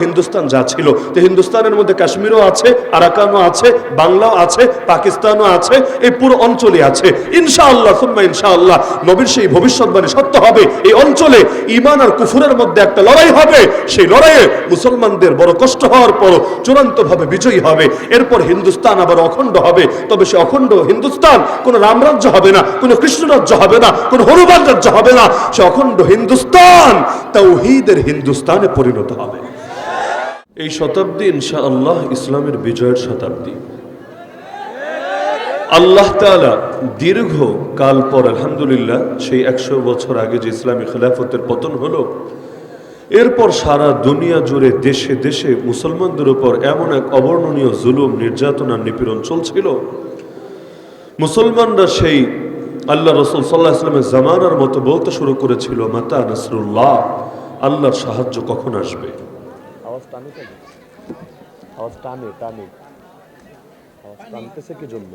হিন্দুস্তান যা ছিল, তো হিন্দুস্তানের মধ্যে কাশ্মীরও আছে, আরাকানও আছে, বাংলাও আছে, পাকিস্তানও আছে, এই পুরো অঞ্চলে আছে। ইনশাআল্লাহ সুম্মা ইনশাআল্লাহ নবীর সেই ভবিষ্যৎবাণী সত্য হবে। এই অঞ্চলে ঈমান আর কুফরের মধ্যে একটা লড়াই হবে। সেই লড়াইয়ে মুসলমানদের বড় কষ্ট হওয়ার পর চূড়ান্তভাবে বিজয়ী হবে। এরপর হিন্দুস্তান আবার অখণ্ড হবে। তবে সে অখণ্ড হিন্দুস্তান কোনো রামরাজ্য হবে না, কোনো কৃষ্ণরাজ্য হবে না, কোনো হনুমান রাজ্য হবে না। সে অখণ্ড হিন্দুস্তান তাওহীদের হিন্দুস্তানে পরিণত হবে। এই শতাব্দী ইনশাআল্লাহ ইসলামের বিজয়ের শতাব্দী। আল্লাহ তাআলা দীর্ঘ কাল পর আলহামদুলিল্লাহ সেই 100 বছর আগে যে ইসলামী খেলাফতের পতন হলো, এরপর সারা দুনিয়া জুড়ে দেশে দেশে মুসলমানদের উপর এমন এক অবর্ণনীয় জুলুম, নির্যাতন আর নিপীড়ন চলছিল। মুসলমানরা সেই আল্লাহ রাসূল সাল্লাল্লাহু আলাইহি ওয়াসাল্লামের জামানার মতো বলতে শুরু করেছিল, মাতা নাসরুল্লাহ, আল্লাহর সাহায্য কখন আসবে। আওয়াজ টানতেছে কি জন্য?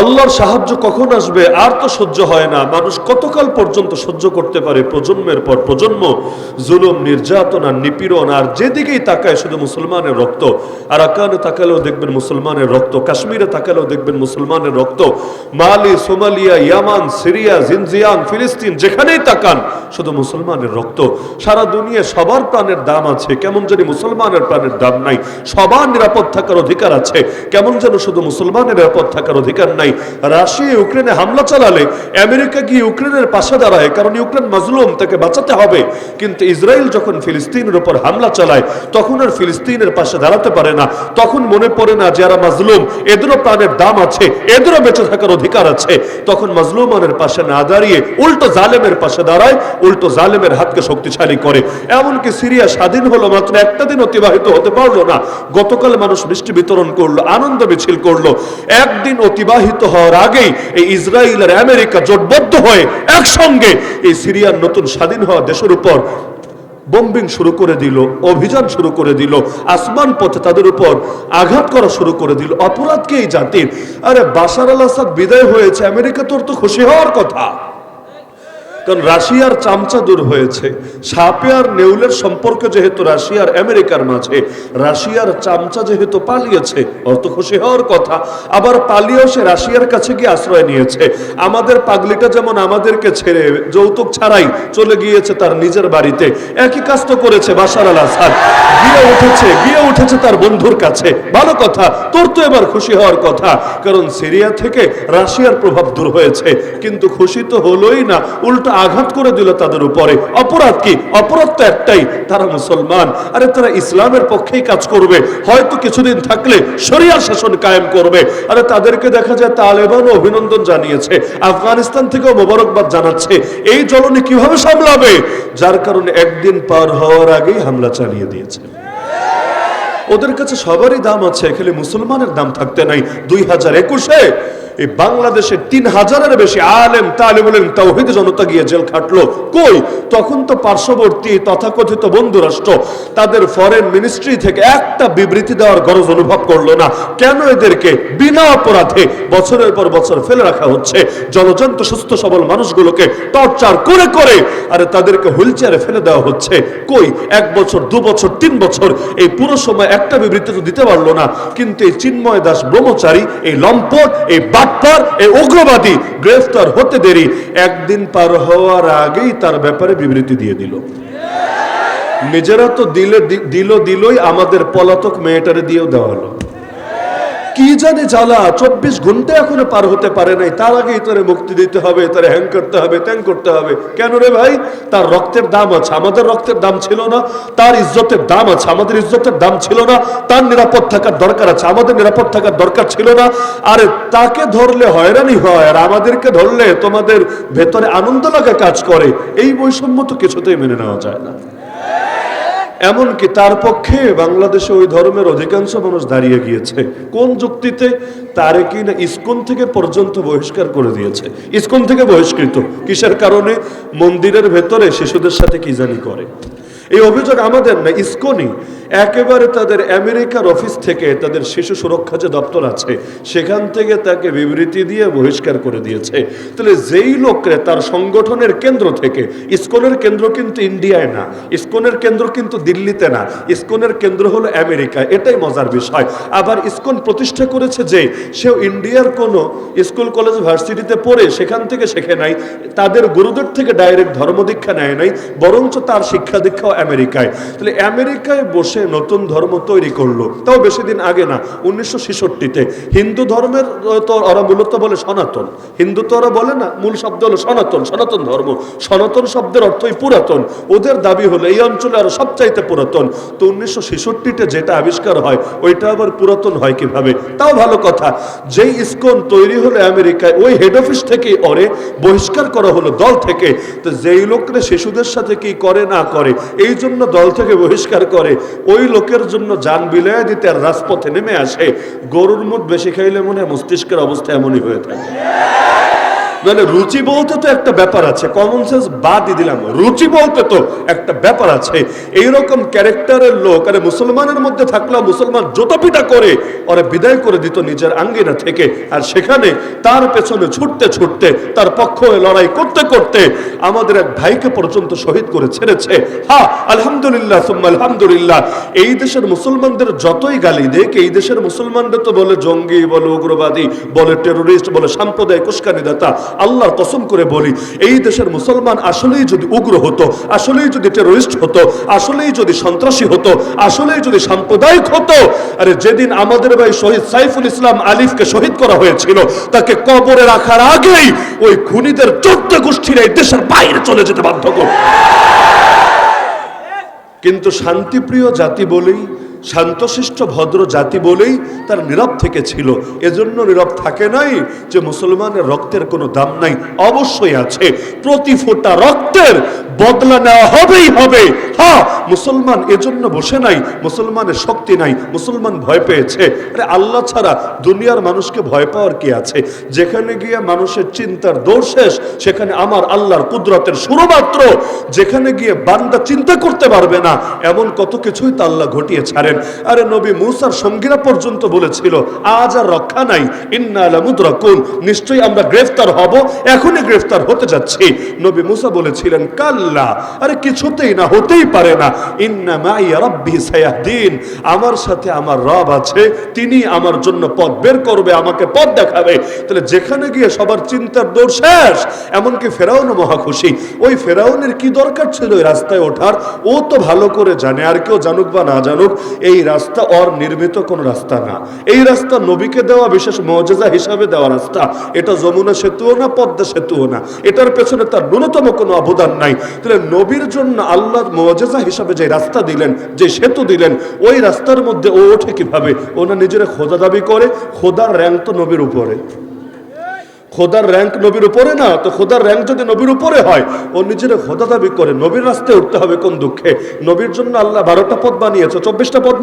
আল্লাহর সাহায্য কখন আসবে আর তো সহ্য হয় না। মানুষ কতকাল পর্যন্ত সহ্য করতে পারে প্রজন্মের পর প্রজন্ম জুলুম, নির্যাতন আর নিপীড়ন। আর যেদিকেই তাকায় শুধু মুসলমানের রক্ত। আরাকানে তাকালেও দেখবেন মুসলমানের রক্ত, কাশ্মীরে তাকালেও দেখবেন মুসলমানের রক্ত, মালি, সোমালিয়া, ইয়ামান, সিরিয়া, জিনজিয়াং, ফিলিস্তিন, যেখানেই তাকান শুধু মুসলমানের রক্ত। সারা দুনিয়া সবার প্রাণের দাম আছে, কেমন জানি মুসলমানের প্রাণের দাম নাই। সবার নিরাপদ থাকার অধিকার আছে, কেমন যেন শুধু মুসলমানের নিরাপদ থাকার অধিকার নাই। রাশিয়া ইউক্রেনে হামলা চালালে আমেরিকা গিয়ে ইউক্রেনের পাশে দাঁড়ায়, কারণ ইউক্রেন মাজলুম, তাকে বাঁচাতে হবে। কিন্তু ইসরায়েল যখন ফিলিস্তিনের উপর হামলা চালায় তখন আর ফিলিস্তিনের পাশে দাঁড়াতে পারে না। তখন মনে পড়ে না যারা মাজলুম এদেরও প্রাণের দাম আছে, এদেরও বেঁচে থাকার অধিকার আছে। তখন মাজলুমানের পাশে না দাঁড়িয়ে উল্টো জালেমের পাশে দাঁড়ায়, উল্টো জালেমের হাতকে শক্তিশালী করে। এমনকি সিরিয়া স্বাধীন হলো মাত্র একটা দিন অতিবাহিত হতে পারলো না, গতকাল মানুষ মিষ্টি বিতরণ করলো, আনন্দ মিছিল করলো। একদিন অতিবাহিত হওয়ার আগেই এই ইসরায়েল আর আমেরিকা জোটবদ্ধ হয়ে একসঙ্গে এই সিরিয়ার নতুন স্বাধীন হওয়া দেশের উপর বোম্বিং শুরু করে দিল, অভিযান শুরু করে দিল, আসমান পথে তাদের উপর আঘাত করা শুরু করে দিল। অপরাধ কি এই জাতির? আরে বাশার আল আসাদ বিদায় হয়েছে, আমেরিকা তোর তো খুশি হওয়ার কথা, কারণ রাশিয়ার চামচা দূর হয়েছে। সাপে আর নেউলের সম্পর্ক যেহেতু রাশিয়ার আমেরিকার মাঝে, রাশিয়ার চামচা যেহেতু পালিয়েছে, ওর তো খুশি হওয়ার কথা। আবার পালিয়েও সে রাশিয়ার কাছে গিয়ে আশ্রয় নিয়েছে। আমাদের পাগলিটা যেমন আমাদেরকে ছেড়ে যৌতুক ছাড়াই চলে গিয়েছে তার নিজের বাড়িতে, একই কাজ তো করেছে বাশার আল আসাদ, গিয়ে উঠেছে তার বন্ধুর কাছে। ভালো কথা, তোর তো এবার খুশি হওয়ার কথা, কারণ সিরিয়া থেকে রাশিয়ার প্রভাব দূর হয়েছে। কিন্তু খুশি তো হলোই না, উল্টো আঘাত করে দিল তাদের উপরে। অপরাধ কি? অপরাধ তো একটাই, তারা মুসলমান। আরে তারা ইসলামের পক্ষেই কাজ করবে, হয়তো কিছুদিন থাকলে শরিয়া শাসন কায়েম করবে। আরে তাদেরকে দেখা যায় তালেবানও অভিনন্দন জানিয়েছে, আফগানিস্তান থেকেও মোবারকবাদ জানাচ্ছে। এই জ্বলনি কিভাবে সামলাবে? যার কারণে একদিন পার হওয়ার আগেই হামলা চালিয়ে দিয়েছে। ওদের কাছে সবারই দাম আছে, খালি মুসলমানের দাম থাকতে নাই। 2021-এ এই বাংলাদেশে 3000-এর বেশি আলেম, তালিবুল ইলম, তাওহীদ জনতা গিয়ে জেল খাটলো। কই? তখন তো পার্শ্ববর্তী তথাকথিত বন্ধু রাষ্ট্র তাদের ফরেন মিনিস্ট্রি থেকে একটা বিবৃতি দেওয়ার গরজ অনুভব করলো না। কেন এদেরকে বিনা অপরাধে বছরের পর বছর ফেলে রাখা হচ্ছে? জলজন্ত সুস্থ সবল মানুষগুলোকে টর্চার করে করে আরে তাদেরকে হুইলচেয়ারে ফেলে দেওয়া হচ্ছে। কই? 1 বছর, 2 বছর, 3 বছর, এই পুরো সময় একটা বিবৃতি তো দিতে পারলো না। কিন্তু এই চিন্ময় দাস ব্রহ্মচারী, এই লম্পট, এই বাটপার, এই উগ্রবাদী গ্রেফতার হতে দেরি, একদিন পার হওয়ার আগেই তার ব্যাপারে বিবৃতি দিয়ে দিল। নিজেরা তো দিলই, আমাদের পলাতক মেয়েটারে দিয়েও দেওয়া হলো। কি জানে জ্বালা, 24 ঘন্টা এখনো পার হতে পারে নাই, তার আগেই তারে মুক্তি দিতে হবে, তারে হ্যাং করতে হবে, ত্যাং করতে হবে। কেন রে ভাই? তার রক্তের দাম আছে, আমাদের রক্তের দাম ছিল না। তার ইজ্জতের দাম আছে, আমাদের ইজ্জতের দাম ছিল না। তার নিরাপদ থাকার দরকার আছে, আমাদের নিরাপদ থাকার দরকার ছিল না। আরে তাকে ধরলে হয়রানি হয়, আর আমাদেরকে ধরলে তোমাদের ভেতরে আনন্দ লাগে, কাজ করে। এই বৈষম্য তো কিছুতেই মেনে নেওয়া যায় না। এমনকি তার পক্ষে বাংলাদেশে ওই ধর্মের অধিকাংশ মানুষ দাঁড়িয়ে গিয়েছে। কোন যুক্তিতে? তারে কিনা ইসকন থেকে পর্যন্ত বহিষ্কার করে দিয়েছে। ইসকন থেকে বহিষ্কৃত কিসের কারণে? মন্দিরের ভেতরে শিশুদের সাথে কি জানি করে। এই অভিযোগ আমাদের না, ইসকনই একেবারে তাদের আমেরিকার অফিস থেকে তাদের শিশু সুরক্ষা যে দপ্তর আছে সেখান থেকে তাকে বিবৃতি দিয়ে বহিষ্কার করে দিয়েছে। তাহলে যেই লোকরে তার সংগঠনের কেন্দ্র থেকে, ইসকনের কেন্দ্র কিন্তু ইন্ডিয়ায় না, ইসকনের কেন্দ্র কিন্তু দিল্লিতে না, ইসকনের কেন্দ্র হলো আমেরিকায়। এটাই মজার বিষয়। আবার ইসকন প্রতিষ্ঠা করেছে যে সেও ইন্ডিয়ার কোনো স্কুল কলেজ ভার্সিটিতে পড়ে সেখান থেকে শেখে নাই, তাদের গুরুদের থেকে ডাইরেক্ট ধর্ম দীক্ষা নেয় নাই, বরঞ্চ তার শিক্ষা দীক্ষাও আমেরিকায়। তাহলে আমেরিকায় বসে নতুন ধর্ম তৈরি করলো, তাও বেশি দিন আগে না, 1966-তে। হিন্দু ধর্মের তো ওরা মূলত বলে সনাতন, হিন্দু তো ওরা বলে না, মূল শব্দ হলো সনাতন, সনাতন ধর্ম। সনাতন শব্দের অর্থই পুরাতন। ওদের দাবি হলো এই অঞ্চলে আরো সবচাইতে পুরাতন। তো 1966-তে যেটা আবিষ্কার হয় ওইটা আবার পুরাতন হয় কিভাবে? তাও ভালো কথা, যেই ইসকন তৈরি হলো আমেরিকায়, ওই হেড অফিস থেকে ওরে বহিষ্কার করা হলো দল থেকে। তো যেই লোকরে শিশুদের সাথে কি করে না করে এই জন্য দল থেকে বহিষ্কার করে, ওই লোকের জন্য জান বিলায় দিতে আর রাজপথে নেমে আসে। গরুর মুখ বেশি খাইলে মনে হয় মস্তিষ্কের অবস্থা এমনই হয়ে থাকে। মানে রুচি বলতে তো একটা ব্যাপার আছে, কমন সেন্স বাদই দিলাম, রুচি বলতে তো একটা ব্যাপার আছে। এইরকম ক্যারেক্টারের লোক আরে মুসলমানের মধ্যে থাকলেও মুসলমান জোতাপিটা করে ওরা বিদায় করে দিত নিজের আঙ্গিনা থেকে। আর সেখানে তার পেছনে ছুটতে ছুটতে, তার পক্ষ হয়ে লড়াই করতে করতে আমাদের এক ভাইকে পর্যন্ত শহীদ করে ছেড়েছে। হ্যাঁ, আলহামদুলিল্লাহ সুম্মা আলহামদুলিল্লাহ। এই দেশের মুসলমানদের যতই গালি দেখ, এই দেশের মুসলমানদের তো বলে জঙ্গি, বলে উগ্রবাদী, বলে টেরোরিস্ট, বলে সাম্প্রদায়িক উস্কানিদাতা। আল্লাহর কসম করে বলি, এই দেশের মুসলমান আসলেই যদি উগ্র হতো, আসলেই যদি টেরোরিস্ট হতো, আসলেই যদি সন্ত্রাসী হতো, আসলেই যদি সাম্প্রদায়িক হতো, আরে যেদিন আমাদের ভাই শহীদ সাইফুল ইসলাম আলিফকে শহীদ করা হয়েছিল, তাকে কবরে রাখার আগেই ওই খুনিদের 14 গোষ্ঠীর এই দেশের বাইরে চলে যেতে বাধ্য করত। কিন্তু শান্তিপ্রিয় জাতি বলেই, শান্তশিষ্ট ভদ্র জাতি বলেই তার নীরব থেকে ছিল। এজন্য নীরব থাকে নাই যে মুসলমানের রক্তের কোনো দাম নাই, অবশ্যই আছে। প্রতি ফোঁটা রক্তের বদলা নেওয়া হবেই হবে। হ্যাঁ, মুসলমান এজন্য বসে নাই, মুসলমানের শক্তি নাই, মুসলমান ভয় পেয়েছে। আরে আল্লাহ ছাড়া দুনিয়ার মানুষকে ভয় পাওয়ার কি আছে? যেখানে গিয়ে মানুষের চিন্তার দৌড় শেষ, সেখানে আমার আল্লাহর কুদরতের শুরুমাত্র। যেখানে গিয়ে বান্দা চিন্তা করতে পারবে না, এমন কত কিছুই তা আল্লাহ ঘটিয়ে ছাড়েন। আরে নবী মুসার সঙ্গীরা পর্যন্ত বলেছিল আজ আর রক্ষা নাই, ইন্না লামুদরাকুন, নিশ্চয়ই আমরা গ্রেফতার হব, এখনই গ্রেফতার হতে যাচ্ছি। নবী মুসা বলেছিলেন কাল্লা, আরে কিছুতেই না, হতেই পারে না, ইন্না মাইয়া রাব্বি সায়াহদিন, আমার সাথে আমার রব আছে, তিনি আমার জন্য পথ বের করবে, আমাকে পথ দেখাবে। তাহলে যেখানে গিয়ে সবার চিন্তার দৌড় শেষ, এমনকি ফেরাউনও মহা খুশি। ওই ফেরাউনের কি দরকার ছিল ওই রাস্তায় ওঠার? ও তো ভালো করে জানে, আর কেউ জানুক বা না জানুক, এই রাস্তা ওর নির্মিত কোন রাস্তা না। এই রাস্তা নবীকে দেওয়া বিশেষ মুজিজা হিসাবে দেওয়া রাস্তা। এটা যমুনা সেতুও না, পদ্মা সেতুও না, এটার পেছনে তার ন্যূনতম কোনো অবদান নাই। তাহলে নবীর জন্য আল্লাহ মুজিজা হিসাবে যে রাস্তা দিলেন, যে সেতু দিলেন, ওই রাস্তার মধ্যে ও ওঠে কিভাবে? ও না নিজের খোদা দাবি করে? খোদার র্যাঙ্ক তো নবীর উপরে, খোদার র্যাঙ্ক নবীর উপরে না, তো খোদার র্যাঙ্ক যদি নবীর উপরে হয়, ও নিজের খোদা দাবি করে। নবীর রাস্তায় উঠতে হবে কোন দুঃখে? নবীর জন্য আল্লাহ 12টা পথ বানিয়েছে, 24টা পথ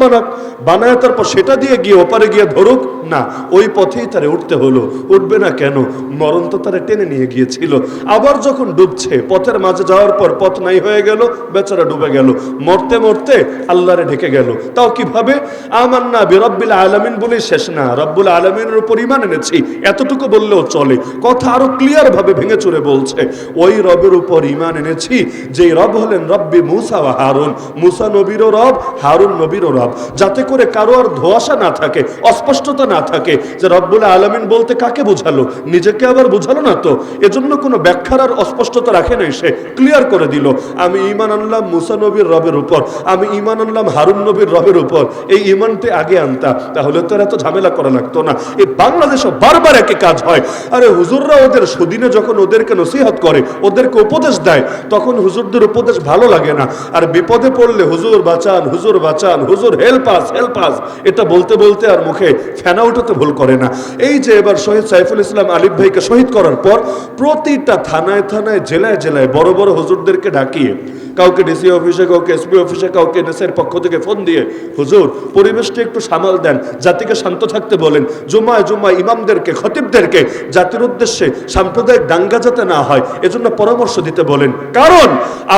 বানায় তারপর সেটা দিয়ে গিয়ে ওপারে গিয়ে ধরুক না, ওই পথেই তারে উঠতে হলো। উঠবে না কেন? মরণ তো তারে টেনে নিয়ে গিয়েছিল। আবার যখন ডুবছে, পথের মাঝে যাওয়ার পর পথ নাই হয়ে গেল, বেচারা ডুবে গেল, মরতে মরতে আল্লাহরে ঢেকে গেল। তাও কিভাবে? আমান্না বিরব্বিল আলামিন বলে শেষ না, রব্বুল আলামিনের উপর ঈমান এনেছি, এতটুকু বললেও চলে। কথা আরো ক্লিয়ার ভাবে ভেঙে চুরে বলছে, ওই রবের উপর ঈমান এনেছি যে রব হলেন রব্বি মুসা ওয়া হারুন, মুসা নবীরও রব, হারুন নবীরও রব, যাতে করে কারো আর ধোঁয়াশা না থাকে, অস্পষ্টতা না থাকে যে রব্বুল আলামিন বলতে কাকে বোঝালো, নিজেকে আবার বোঝালো না তো। এজন্য কোনো ব্যাখ্যার আর অস্পষ্টতা রাখে নাই, সে ক্লিয়ার করে দিল, আমি ঈমান আনলাম মুসা নবীর রবের উপর, আমি ঈমান আনলাম হারুন নবীর রবের উপর। এই ঈমানটি আগে আনতা, তাহলে তো এত ঝামেলা করা লাগতো না। এই বাংলাদেশে বারবার একই কাজ হয়। আরে হুজুররা ওদের সুদিনে যখন ওদেরকে নসিহত করে, ওদেরকে উপদেশ দেয়, তখন হুজুরদের উপদেশ ভালো লাগে না। আর বিপদে পড়লে হুজুর বাঁচান, হুজুর বাঁচান, হুজুর হেল্প আস, হেল্প আস, এটা বলতে বলতে আর মুখে ফেনা উঠাতে ভুল করে না। এই যে এবার শহীদ সাইফুল ইসলাম আলিফ ভাইকে শহীদ করার পর প্রতিটা থানায় থানায়, জেলায় জেলায় বড় বড় হুজুরদেরকে ডাকিয়ে কাউকে ডিসি অফিসে, কাউকে এসপি অফিসে, কাউকে এনএসএর পক্ষ থেকে ফোন দিয়ে, হুজুর পরিবেশটা একটু সামাল দেন, জাতিকে শান্ত থাকতে বলেন, জুমায় জুমায় ইমামদেরকে, খতিবদেরকে জাতির উদ্দেশ্যে সাম্প্রদায়িক দাঙ্গা যাতে না হয় এজন্য পরামর্শ দিতে বলেন। কারণ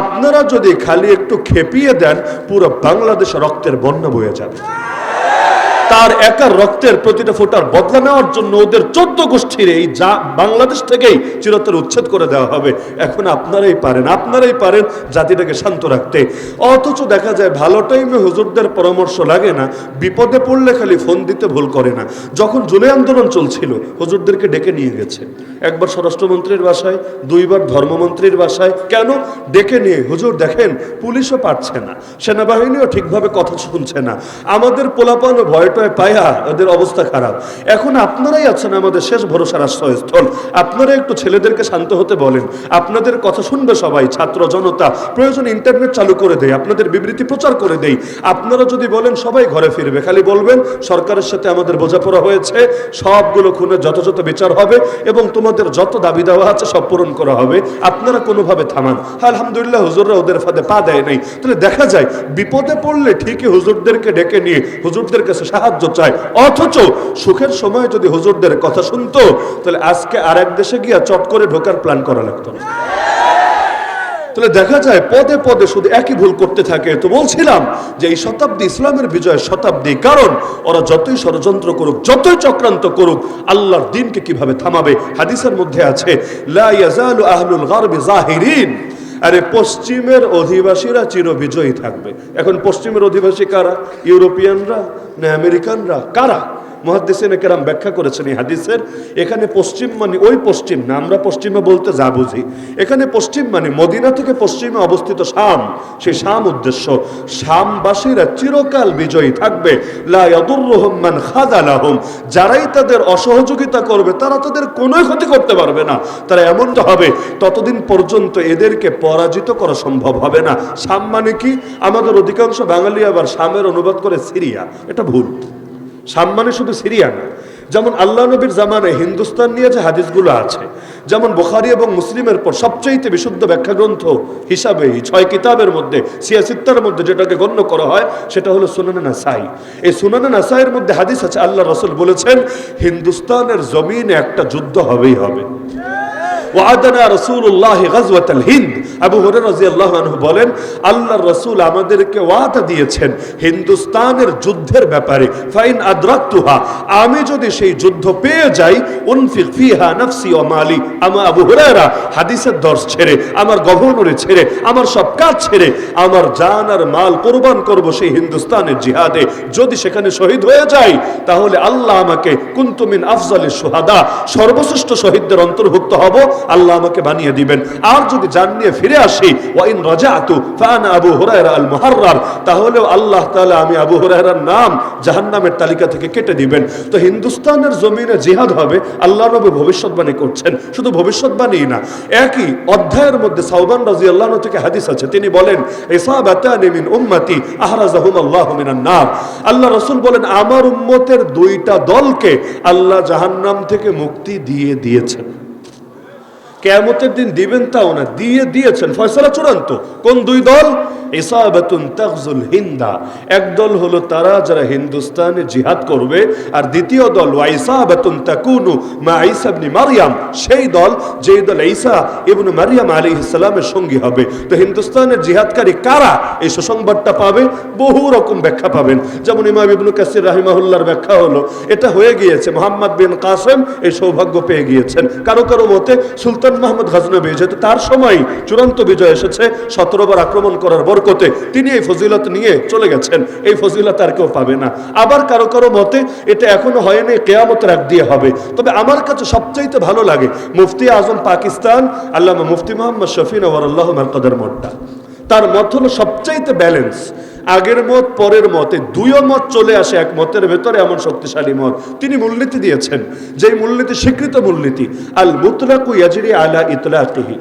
আপনারা যদি খালি একটু খেপিয়ে দেন, পুরো বাংলাদেশে রক্তের বন্যা বয়ে যাবে। তার একার রক্তের প্রতিটা ফোঁটার বদলা নেওয়ার জন্য ওদের 14 গোষ্ঠীর এই বাংলাদেশ থেকেই চিরতরে উচ্ছেদ করে দেওয়া হবে। এখন আপনারাই পারেন জাতিটাকে শান্ত রাখতে। অথচ দেখা যায় ভালো টাইমে হুজুরদের পরামর্শ লাগে না, বিপদে পড়লে খালি ফোন দিতে ভুল করে না। যখন জুলাই আন্দোলন চলছিল হুজুরদেরকে ডেকে নিয়ে গেছে, একবার স্বরাষ্ট্রমন্ত্রীর বাসায়, 2বার ধর্মমন্ত্রীর বাসায়। কেন ডেকে নিয়ে? হুজুর দেখেন পুলিশও পারছে না, সেনাবাহিনীও ঠিকভাবে কথা শুনছে না, আমাদের পোলাপানো ভয়টা পায়া ওদের অবস্থা খারাপ। এখন আপনারাই আছেন আমাদের শেষ ভরসার আশ্রয়স্থল, আপনারা একটু ছেলেদেরকে শান্ত হতে বলেন। আপনাদের কথা শুনবে সবাই, ছাত্র জনতা, প্রয়োজন ইন্টারনেট চালু করে দেয়, আপনাদের বিবৃতি প্রচার করে দেই। আপনারা যদি বলেন সবাই ঘরে ফিরবে, খালি বলবেন সরকারের সাথে আমাদের বোঝাপড়া হয়েছে, সবগুলো খুনের যথাযথ বিচার হবে এবং তোমাদের যত দাবি দেওয়া আছে সব পূরণ করা হবে, আপনারা কোনোভাবে থামান। আলহামদুলিল্লাহ হুজুররা ওদের ফাঁদে পা দেয় নাই। তাহলে দেখা যায় বিপদে পড়লে ঠিকই হুজুরদেরকে ডেকে নিয়ে হুজুরদের কাছে সাহায্য চায়, অথচ সুখের সময় যদি হুজুরদের কথা শুনতো তাহলে আজকে আরেক দেশে গিয়া চট করে ঢোকার প্ল্যান করা লাগতো না। তাহলে দেখা যায় পদে পদে শুধু একই ভুল করতে থাকে। তো বলছিলাম যে এই শতাব্দী ইসলামের বিজয়ের শতাব্দী, কারণ ওরা যতই ষড়যন্ত্র করুক, যতই চক্রান্ত করুক, আল্লাহর দ্বীনকে কিভাবে থামাবে? হাদিসের মধ্যে আছে লা ইয়াজালু আহলুল গারবি জাহিরিন, আরে পশ্চিমের অধিবাসীরা চির বিজয়ী থাকবে। এখন পশ্চিমের অধিবাসী কারা? ইউরোপিয়ানরা না আমেরিকানরা? কারা? মুহাদ্দিসিনে কেরাম ব্যাখ্যা করেছেন এই হাদিসের। এখানে পশ্চিম মানে ওই পশ্চিম না, আমরা পশ্চিমে বলতে যা বুঝি, এখানে পশ্চিম মানে মদিনা থেকে পশ্চিমে অবস্থিত শাম, সেই শাম উদ্দেশ্য। শামবাসীরা চিরকাল বিজয়ী থাকবে। লা ইয়াদুররুহুম মান খাযালাহুম, যারাই তাদের অসহযোগিতা করবে তারা তাদের কোনো ক্ষতি করতে পারবে না। তারা এমনটা হবে ততদিন পর্যন্ত এদেরকে পরাজিত করা সম্ভব হবে না। শাম মানে কি? আমাদের অধিকাংশ বাঙালি আবার শামের অনুবাদ করে সিরিয়া, এটা ভুল। শাম মানে শুধু সিরিয়া না। যেমন আল্লাহ নবীর জামানায় হিন্দুস্তান নিয়ে যে হাদিসগুলো আছে, যেমন বুখারী এবং মুসলিমের পর সবচেয়ে বিশুদ্ধ ব্যাখ্যা গ্রন্থ হিসাবে 6 কিতাবের মধ্যে, সিয়াসিত্তার মধ্যে যেটাকে গণ্য করা হয় সেটা হলো সুনানে নাসাই। এই সুনানে নাসাইয়ের মধ্যে হাদিস আছে, আল্লাহ রাসূল বলেছেন হিন্দুস্তানের জমিনে একটা যুদ্ধ হবেই হবে। ওয়াদানা রাসূলুল্লাহ গাজওয়াতাল হিন্দ, আবু হুরায়রা রাদিয়াল্লাহু আনহু বলেন আল্লাহর রাসূল আমাদেরকে ওয়াদা দিয়েছেন হিন্দুস্তানের যুদ্ধের ব্যাপারে। ফাইন আদরাকতুহা, আমি যদি সেই যুদ্ধ পেয়ে যাই, উনফিক ফিহা নাফসি ওয়া মালি, আমি আবু হুরায়রা হাদিসের দর্শ ছেড়ে, আমার গভর্নরে ছেড়ে, আমার সব কাজ ছেড়ে আমার জান আর মাল কুরবান করব সেই হিন্দুস্তানের জিহাদে। যদি সেখানে শহীদ হয়ে যাই তাহলে আল্লাহ আমাকে কুনতু মিন আফজালিশ শুহাদা, সর্বশ্রেষ্ঠ শহীদদের অন্তর্ভুক্ত হব, আল্লাহ আমাকে বানিয়ে দিবেন। আর যদি জান নিয়ে ফিরে আসি, ওয়া ইন রাজাতু ফানা আবু হুরায়রা আল মুহাররার, তাহলেও আল্লাহ তাআলা আমি আবু হুরায়রার নাম জাহান্নামের তালিকা থেকে কেটে দিবেন। তো হিন্দুস্তানের জমিনে জিহাদ হবে, আল্লাহ নবী ভবিষ্যৎবাণী করছেন। শুধু ভবিষ্যৎবাণী না, একই অধ্যায়ের মধ্যে সাওবান রাদিয়াল্লাহু আনহু থেকে হাদিস আছে, তিনি বলেন ইসাবাতানি মিন উম্মতি আহরাজাহুম আল্লাহু মিনান নার, আল্লাহ রাসূল বলেন আমার উম্মতের 2টা দলকে আল্লাহ জাহান্নাম থেকে মুক্তি দিয়ে দিয়েছেন। কিয়ামতের দিন দিবেন তাও না, দিয়ে দিয়েছেন, ফয়সালা চূড়ান্ত। কোন 2 দল? ইসাবাতুন তাগজুল হিন্দা, এক দল হলো তারা যারা হিন্দুস্তানে জিহাদ করবে, আর দ্বিতীয় দল ওয়া ইসাবাতুন তাকুনু মা ঈসা ইবনে মারইয়াম, সেই দল যেই দল ঈসা ইবনে মারইয়াম আলাইহিস সালামের সঙ্গী হবে। তো হিন্দুস্তানের জিহাদকারী কারা এই সুসংবাদটা পাবে? বহু রকম ব্যাখ্যা পাবেন। যেমন ইমাম ইবনে কাসির রাহিমাহুল্লাহর ব্যাখ্যা হলো এটা হয়ে গিয়েছে মুহাম্মদ বিন কাসেম এই সৌভাগ্য পেয়ে গিয়েছেন। কারো কারো মতে সুলতান মাহমুদ গজনবী, যেহেতু তার সময় চূড়ান্ত বিজয় এসেছে 17 বার আক্রমণ করার বরকতে, তিনি এই ফজিলত নিয়ে চলে গেছেন, এই ফজিলত আর কেউ পাবে না। আবার কারো কারো মতে এটা এখনো হয়নি, কিয়ামতের আগ দিয়ে হবে। তবে আমার কাছে সবচাইতে ভালো লাগে মুফতি আজম পাকিস্তান আল্লামা মুফতি মুহাম্মদ শফি নওয়ারাল্লাহু মারকাদার মতটা। তার মত হলো সবচাইতে ব্যালেন্স, আগের মত পরের মতে 2 মত চলে আসে এক মতের ভেতরে, এমন শক্তিশালী মত। তিনি মূলনীতি দিয়েছেন, যেই মূলনীতি স্বীকৃত মূলনীতি, আল মুতলাকু ইয়াজরি আলা ইতলাকিহি,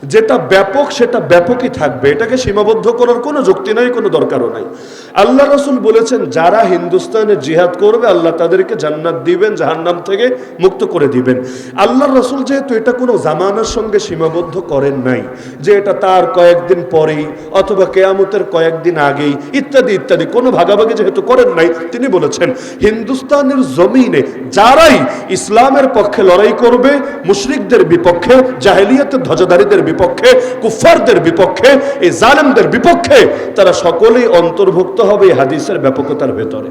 যেটা ব্যাপক সেটা ব্যাপকই থাকবে, এটাকে সীমাবদ্ধ করার কোনো যুক্তি নাই, কোনো দরকারও নাই। আল্লাহ রাসূল বলেছেন যারা হিন্দুস্তানে জিহাদ করবে আল্লাহ তাদেরকে জান্নাত দিবেন, জাহান্নাম থেকে মুক্ত করে দিবেন। আল্লাহ রাসূল যেহেতু এটা কোনো জামানার সঙ্গে সীমাবদ্ধ করেন নাই, যে এটা তার কয়েকদিন পরেই অথবা কিয়ামতের কয়েকদিন আগেই ইত্যাদি ইত্যাদি, কোনো ভাগাভাগি যেহেতু করেন নাই, তিনি বলেছেন হিন্দুস্তানের জমিনে যারাই ইসলামের পক্ষে লড়াই করবে, মুশরিকদের বিপক্ষে, জাহেলিয়াতের ধ্বজাধারীদের বিপক্ষে, কুফফারদের বিপক্ষে, এই জালেমদের বিপক্ষে, তারা সকলেই অন্তর্ভুক্ত হবে এই হাদিসের ব্যাপকতার ভেতরে।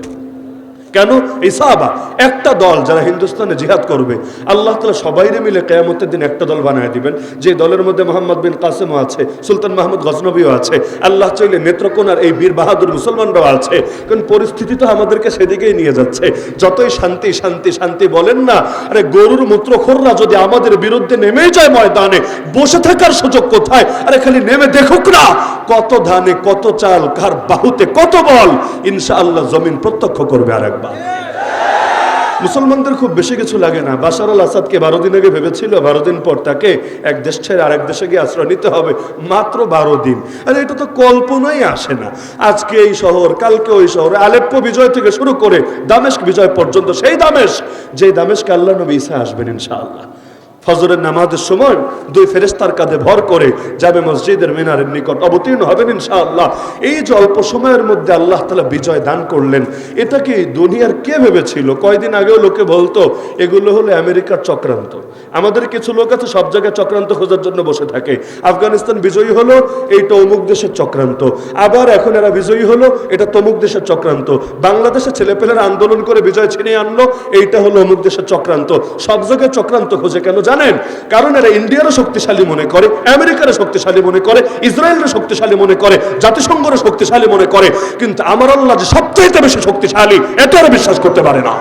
কেন? এই সাহাবা একটা দল যারা হিন্দুস্তানে জিহাদ করবে, আল্লাহ তাআলা সবাইরে মিলে কিয়ামতের দিন একটা দল বানায় দিবেন, যে দলের মধ্যে মোহাম্মদ বিন কাসেমও আছে, সুলতান মাহমুদ গজনবীও আছে, আল্লাহ চাইলে নেত্রকোনার এই বীর বাহাদুর মুসলমানরাও আছে। কারণ পরিস্থিতি তো আমাদেরকে সেদিকেই নিয়ে যাচ্ছে। যতই শান্তি শান্তি শান্তি বলেন না, আরে গরুর মূত্রখোররা যদি আমাদের বিরুদ্ধে নেমে যায় ময়দানে, বসে থাকার সুযোগ কোথায়? আরে খালি নেমে দেখুক না কত ধানে কত চাল, কার বাহুতে কত বল, ইনশাআল্লাহ জমিন প্রত্যক্ষ করবে। আরেকবার মুসলমানদের খুব বেশি কিছু লাগে না। বাশার আল আসাদকে 12 দিন আগে ভেবেছিল 12 দিন পর তাকে এক দেশ ছেড়ে আরেক দেশে গিয়ে আশ্রয় নিতে হবে, মাত্র 12 দিন। আরে এটা তো কল্পনাই আসে না। আজকে এই শহর, কালকে ওই শহর, আলেপ্পো বিজয় থেকে শুরু করে দামেস্ক বিজয় পর্যন্ত, সেই দামেস্ক যে দামেস্কে আল্লাহ নবী ঈসা আসবেন ইনশাআল্লাহ। ফজরের নামাজের সময় 2 ফেরেশতার কাঁধে ভর করে যাবে মসজিদের মিনারের নিকট অবতীর্ণ হবেন ইনশাআল্লাহ। এই যে অল্প সময়ের মধ্যে আল্লাহ তাআলা বিজয় দান করলেন, এটা কি দুনিয়ার কে ভেবেছিল? কয়দিন আগেও লোকে বলতো এগুলো হলো আমেরিকার চক্রান্ত। আমাদের কিছু লোক আছে সব জায়গায় চক্রান্ত খোঁজার জন্য বসে থাকে। আফগানিস্তান বিজয়ী হলো, এইটা অমুক দেশের চক্রান্ত। আবার এখন এরা বিজয়ী হলো, এটা তমুক দেশের চক্রান্ত। বাংলাদেশে ছেলেপেলেরা আন্দোলন করে বিজয় ছিনিয়ে আনলো, এইটা হলো অমুক দেশের চক্রান্ত। সব জায়গায় চক্রান্ত খোঁজে কেন জানেন? কারণ এরা ইন্ডিয়ারও শক্তিশালী মনে করে, আমেরিকারও শক্তিশালী মনে করে, ইসরায়েলের শক্তিশালী মনে করে, জাতিসংঘের শক্তিশালী মনে করে, কিন্তু আমার আল্লাহ যে সবচাইতে বেশি শক্তিশালী এটা ওরা বিশ্বাস করতে পারে না।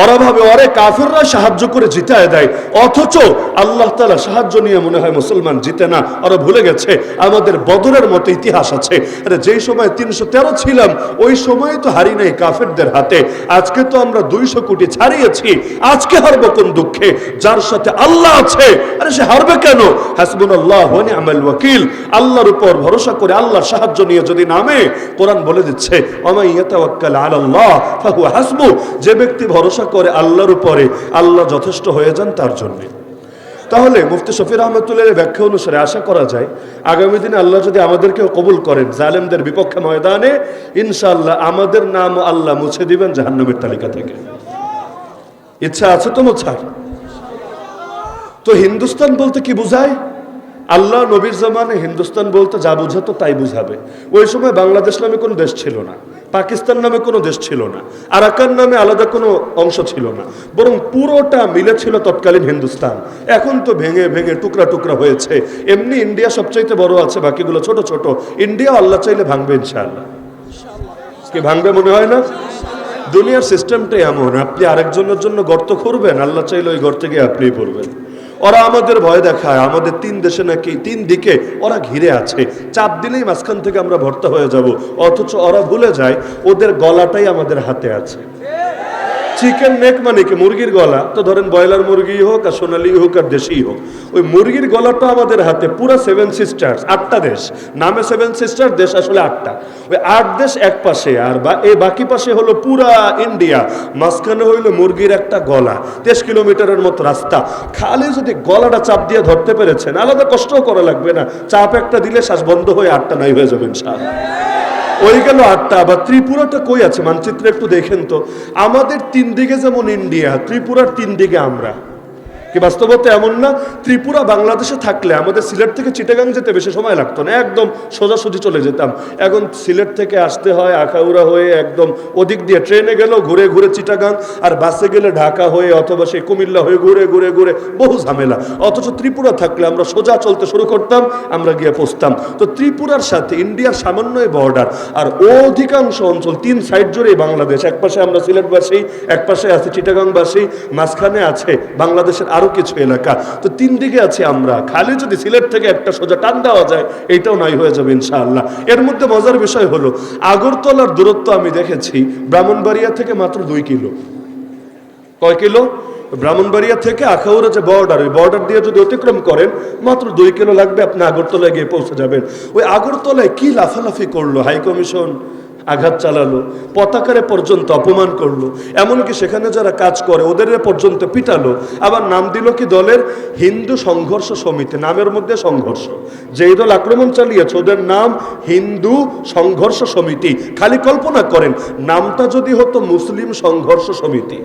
ওরা ভাবে ওরে কাফেররা সাহায্য করে জিতায় দেয়, অথচ আল্লাহ তাআলা সাহায্য নিয়ে মনে হয় মুসলমান জিতে না। ওরা ভুলে গেছে আমাদের বদরের মতো ইতিহাস আছে। আরে যেই সময় 313 ছিলাম ওই সময় তো হারি নাই কাফেরদের হাতে। আজকে তো আমরা 200 কোটি ছাড়িয়েছি, আজকে হারবো কোন দুঃখে? যার সাথে আল্লাহ আছে, আরে সে হারবে কেন? হাসবুনাল্লাহু ওয়া নি'মাল ওয়াকিল। আল্লাহর উপর ভরসা করে আল্লাহর সাহায্য নিয়ে যদি নামে, কোরআন বলে দিচ্ছে ওয়ামান ইয়াতাওয়াক্কাল আলাল্লাহ ফাহুয়া হাসবু। যে ব্যক্তি ভরসা করে আল্লাহর উপরে, আল্লাহ যথেষ্ট হয়ে যান তার জন্য। তাহলে মুফতি শফি রহমতুল্লাহের ব্যাখ্যা অনুসারে আশা করা যায় আগামী দিনে আল্লাহ যদি আমাদেরকেও কবুল করেন জালেমদের বিপক্ষে ময়দানে, ইনশাআল্লাহ আমাদের নাম আল্লাহ মুছে দিবেন জাহান্নামের তালিকা থেকে। ইচ্ছা আছে তো মোছার? তো হিন্দুস্তান বলতে কি বুঝায়? আল্লাহ নবীর জামানে হিন্দুস্তান বলতে যা বুঝাতো তাই বুঝাবে। ওই সময় বাংলাদেশ নামে কোনো দেশ ছিল না, পাকিস্তান নামে কোনো দেশ ছিল না, আরাকান নামে আলাদা কোনো অংশ ছিল না, বরং পুরোটা মিলে ছিল তৎকালীন হিন্দুস্তান। এখন তো ভেঙে ভেঙে টুকরা টুকরা হয়েছে। এমনি ইন্ডিয়া সবচাইতে বড় আছে, বাকিগুলো ছোট ছোট। ইন্ডিয়া আল্লাহ চাইলে ভাঙবে ইনশাআল্লাহ। কি ভাঙবে মনে হয় না? দুনিয়ার সিস্টেমটাই এমন, আপনি আরেকজনের জন্য গর্ত খুঁড়বেন, আল্লাহ চাইলে ওই গর্তে গিয়ে আপনিই পড়বেন। ওরা আমাদের ভয় দেখায়, আমাদের 3 দেশে নাকি 3 দিকে ওরা ঘিরে আছে, চাপ দিলেই মাঝখান থেকে আমরা ভর্তা হয়ে যাব। অথচ ওরা ভুলে যায় ওদের গলাটাই আমাদের হাতে আছে। চিকেন নেক মানে কি? মুরগির গলা। তো ধরেন ব্রয়লার মুরগি হোক আর সোনালি হোক আর দেশি হোক, ওই মুরগির গলাটা আমাদের হাতে। পুরো 7 সিস্টার্স, 8টা দেশ, নামে 7 সিস্টার, দেশ আসলে 8টা। ওই 8 দেশ এক পাশে, আর এই বাকি পাশে হলো পুরা ইন্ডিয়া, মাঝখানে হইলো মুরগির একটা গলা। 23 কিলোমিটারের মতো রাস্তা। খালি যদি গলাটা চাপ দিয়ে ধরতে পেরেছেন, আলাদা কষ্টও করা লাগবে না, চাপ একটা দিলে শ্বাস বন্ধ হয়ে 8টা নাই হয়ে যাবে ইনশাআল্লাহ। ওই গেল 8টা। আবার ত্রিপুরাটা কই আছে মানচিত্রে একটু দেখেন তো। আমাদের 3 দিকে যেমন ইন্ডিয়া, ত্রিপুরার 3 দিকে আমরা। কি বাস্তবতা এমন না? ত্রিপুরা বাংলাদেশে থাকলে আমাদের সিলেট থেকে চিটাগাং যেতে বেশি সময় লাগতো না, একদম সোজাসুজি চলে যেতাম। এখন সিলেট থেকে আসতে হয় আখাউড়া হয়ে, একদম ওদিক দিয়ে ট্রেনে গেলেও ঘুরে ঘুরে চিটাগাং, আর বাসে গেলে ঢাকা হয়ে অথবা সেই কুমিল্লা হয়ে ঘুরে ঘুরে ঘুরে বহু ঝামেলা। অথচ ত্রিপুরা থাকলে আমরা সোজা চলতে শুরু করতাম, আমরা গিয়ে পৌঁছতাম। তো ত্রিপুরার সাথে ইন্ডিয়ার সামান্যই বর্ডার, আর অধিকাংশ অঞ্চল 3 সাইড জুড়েই বাংলাদেশ। এক পাশে আমরা সিলেটবাসী, এক পাশে আছে চিটাগাংবাসী, মাঝখানে আছে বাংলাদেশের আরো কিছু এলাকা। তো 3 দিকে আছে আমরা। খালি যদি সিলেট থেকে একটা সোজা টান দেওয়া যায়, এইটাও নাই হয়ে যাবে ইনশাআল্লাহ। এর মধ্যে মজার বিষয় হলো আগরতলার দূরত্ব আমি দেখেছি ব্রাহ্মণবাড়িয়া থেকে মাত্র 2 কিলো। কয় কিলো? ব্রাহ্মণবাড়িয়া থেকে আখাউড়া যে বর্ডার, ওই বর্ডার দিয়ে যদি অতিক্রম করেন মাত্র 2 কিলো লাগবে, আপনি আগরতলায় গিয়ে পৌঁছে যাবেন। ওই আগরতলায় কি লাফালাফি করলো হাই কমিশন, আঘাত চালালো, পতাকারে পর্যন্ত অপমান করলো, এমনকি সেখানে যারা কাজ করে ওদের পর্যন্ত পিটালো। আবার নাম দিল কি দলের, হিন্দু সংঘর্ষ সমিতি, নামের মধ্যে সংঘর্ষ। যেই দল আক্রমণ চালিয়েছে ওদের নাম হিন্দু সংঘর্ষ সমিতি। খালি কল্পনা করেন, নামটা যদি হতো মুসলিম সংঘর্ষ সমিতি,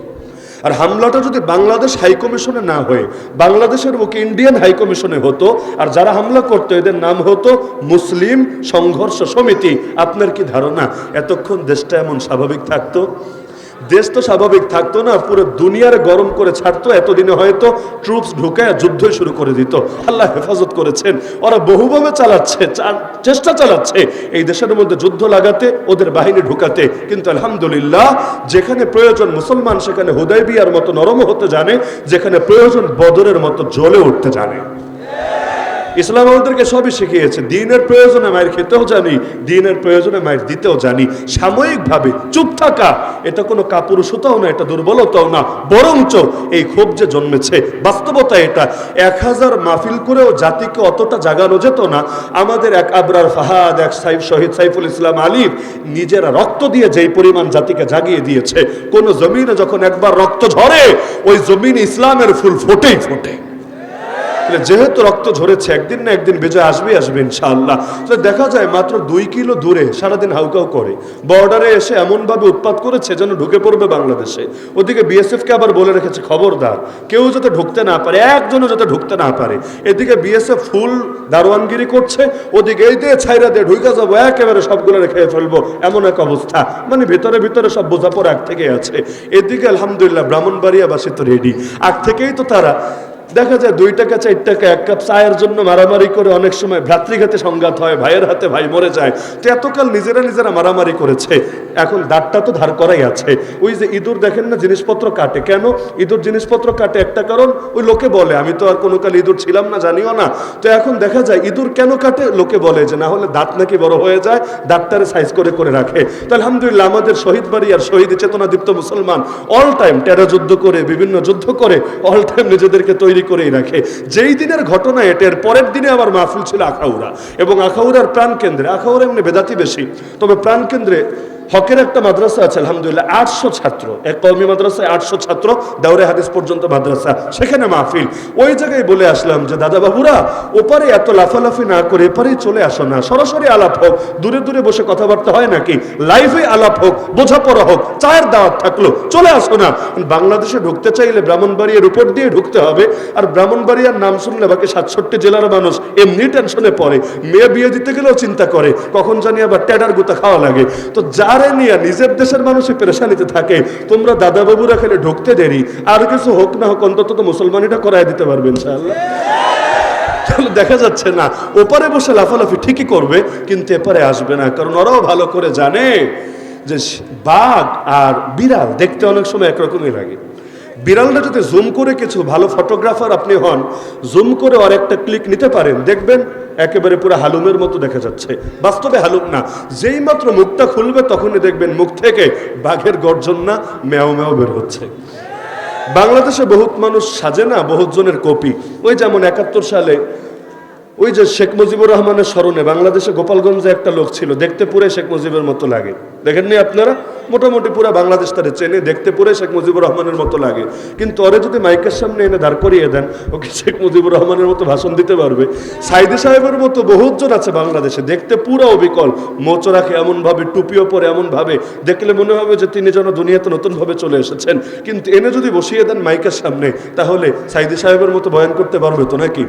আর হামলাটা যদি বাংলাদেশ হাইকমিশনে না হয়ে বাংলাদেশের মুখে ইন্ডিয়ান হাইকমিশনে হতো, আর যারা হামলা করতো এদের নাম হতো মুসলিম সংঘর্ষ সমিতি, আপনার কি ধারণা এতক্ষণ দেশটা এমন স্বাভাবিক থাকতো? দেশ তো স্বাভাবিক থাকতো না, পুরো দুনিয়ার গরম করে ছাড়তো। এতদিনে হয়তো ট্রুপস ঢুকায় যুদ্ধই শুরু করে দিত। আল্লাহ হেফাজত করেছেন, ওরা বহুভাবে চালাচ্ছে, চেষ্টা চালাচ্ছে এই দেশের মধ্যে যুদ্ধ লাগাতে, ওদের বাহিনী ঢুকাতে। কিন্তু আলহামদুলিল্লাহ, যেখানে প্রয়োজন মুসলমান সেখানে হুদাইবিয়ার মতো নরম হতে জানে, যেখানে প্রয়োজন বদরের মতো জ্বলে উঠতে জানে। ইসলাম আমাদেরকে সবই শিখিয়েছে। দিনের প্রয়োজনে মায়ের খেতেও জানি, দিনের প্রয়োজনে মায়ের দিতেও জানি। সাময়িকভাবে চুপ থাকা এটা কোনো কাপুরুষতাও না, এটা দুর্বলতাও না, বরঞ্চ এই ক্ষোভ যে জন্মেছে বাস্তবতা এটা। 1000 মাহফিল করেও জাতিকে অতটা জাগানো যেত না। আমাদের এক আবরার ফাহাদ, এক শহীদ সাইফুল ইসলাম আলিফ নিজেরা রক্ত দিয়ে যেই পরিমাণ জাতিকে জাগিয়ে দিয়েছে, কোন জমিনে যখন একবার রক্ত ঝরে ওই জমিনে ইসলামের ফুল ফোটেই ফোটে। যেহেতু রক্ত ঝরেছে, একদিন না একদিন বিজয় আসবে ইনশাআল্লাহ। দেখা যায় মাত্র 2 কিলো দূরে সারাদিন হাউকাউ করে, বর্ডারে এসে এমনভাবে উৎপাত করেছে যেন ঢুকে পড়বে বাংলাদেশে। ওদিকে বিএসএফকে আবার বলে রেখেছে খবরদার কেউ যাতে ঢুকতে না পারে, একজনও যাতে ঢুকতে না পারে। এদিকে বিএসএফ ফুল দারোয়ানগিরি করছে, ওদিকে এই দিয়ে ছাইরা দিয়ে ঢুকে যাবো, একেবারে সবগুলো রেখে ফেলবো, এমন এক অবস্থা। মানে ভিতরে ভিতরে সব বোঝাপড় আগ থেকে আছে। এদিকে আলহামদুলিল্লাহ ব্রাহ্মণবাড়িয়াবাসী তো রেডি, আগ থেকেই তো তারা দেখা যায় 2 টাকা 4 টাকা 1 কাপ চায়ের জন্য মারামারি করে, অনেক সময় ভ্রাতৃঘাতে সংঘাত হয়, ভাইয়ের হাতে ভাই মরে যায়। তো এতকাল নিজেরা মারামারি করেছে, এখন দাঁতটা তো ধার করাই আছে। ওই যে ইঁদুর দেখেন না জিনিসপত্র কাটে, কেন ইঁদুর জিনিসপত্র কাটে? একটা কারণ, ওই লোকে বলে, আমি তো আর কোনো কাল ইঁদুর ছিলাম না, জানিও না। তো এখন দেখা যায় ইঁদুর কেন কাটে, লোকে বলে যে না হলে দাঁত নাকি বড় হয়ে যায়, দাঁতটারে সাইজ করে করে রাখে। তো আলহামদুলিল্লাহ আমাদের শহীদ বাড়ি আর শহীদ চেতনা দীপ্ত মুসলমান অল টাইম টেরা যুদ্ধ করে, বিভিন্ন যুদ্ধ করে অল টাইম নিজেদেরকে তৈরি করেই রাখে। যেই দিনের ঘটনা এটার পরের দিনে আবার মাহফিল ছিল আখাউড়া, এবং আখাউড়ার প্রাণ কেন্দ্রে, আখাউড়া এমনি বেদাতি বেশি, তবে প্রাণ কেন্দ্রে হকের একটা মাদ্রাসা আছে আলহামদুলিল্লাহ, 800 ছাত্র, এক কওমি মাদ্রাসায় 800 ছাত্র, দাওরে হাদিস পর্যন্ত মাদ্রাসা, সেখানে মাহফিল। ওই জায়গায় বলে আসলাম যে দাদা বাবুরা, ওপারে এত লাফালাফি না করে এপারেই চলে আসো না, সরাসরি আলাপ হোক, দূরে দূরে বসে কথাবার্তা হয় নাকি, লাইভে আলাপ হোক, বোঝাপড়া হোক, চায়ের দাওয়াত থাকলো, চলে আসো না। বাংলাদেশে ঢুকতে চাইলে ব্রাহ্মণবাড়িয়ার উপর দিয়ে ঢুকতে হবে, আর ব্রাহ্মণবাড়িয়ার নাম শুনলে বাকি 67 জেলার মানুষ এমনি টেনশনে পড়ে, মেয়ে বিয়ে দিতে গেলেও চিন্তা করে কখন জানি আবার টেডার গুতা খাওয়া লাগে। তো যারে নিয়ে নিজের দেশের মানুষই পেরেশানিতে থাকে, তোমরা দাদা বাবুরা খেলে ঢুকতে দেরি, আর কিছু হোক না হোক অন্তত তো মুসলমানিটা করাই দিতে পারবে ইনশাআল্লাহ। দেখা যাচ্ছে না, ওপারে বসে লাফালাফি ঠিকই করবে কিন্তু এপারে আসবে না, কারণ ওরাও ভালো করে জানে যে বাঘ আর বিড়াল দেখতে অনেক সময় একরকমই লাগে। বিড়ালটা যদি জুম করে কিছু ভালো ফটোগ্রাফার আপনি হন, জুম করে আর একটা ক্লিক নিতে পারেন, দেখবেন একেবারে পুরো হালুমের মতো দেখা যাচ্ছে। বাস্তবে হালুম না, যেই মাত্র মুখটা খুলবে তখনই দেখবেন মুখ থেকে বাঘের গর্জন না ম্যাও ম্যাও বের হচ্ছে। বাংলাদেশে বহুত মানুষ সাজে না, বহুত জনের কপি। ওই যেমন 71 সালে ওই যে শেখ মুজিবুর রহমানের স্মরণে বাংলাদেশে গোপালগঞ্জে একটা লোক ছিল, দেখতে পুরো শেখ মুজিবের মতো লাগে, দেখেননি আপনারা? মোটামুটি পুরো বাংলাদেশ তারে চেনে, দেখতে পুরো শেখ মুজিবুর রহমানের মতো লাগে, কিন্তু ওরে যদি মাইকের সামনে এনে দাঁড় করিয়ে দেন, ওকে শেখ মুজিবুর রহমানের মতো ভাষণ দিতে পারবে? সাইদি সাহেবের মতো বহুতজন আছে বাংলাদেশে, দেখতে পুরো অবিকল, মোচ রাখে এমনভাবে, টুপিও পরে এমনভাবে, দেখলে মনে হবে যে তিনি যেন দুনিয়াতে নতুনভাবে চলে এসেছেন। কিন্তু এনে যদি বসিয়ে দেন মাইকের সামনে, তাহলে সাইদি সাহেবের মতো বয়ান করতে পারবে তো নাকি?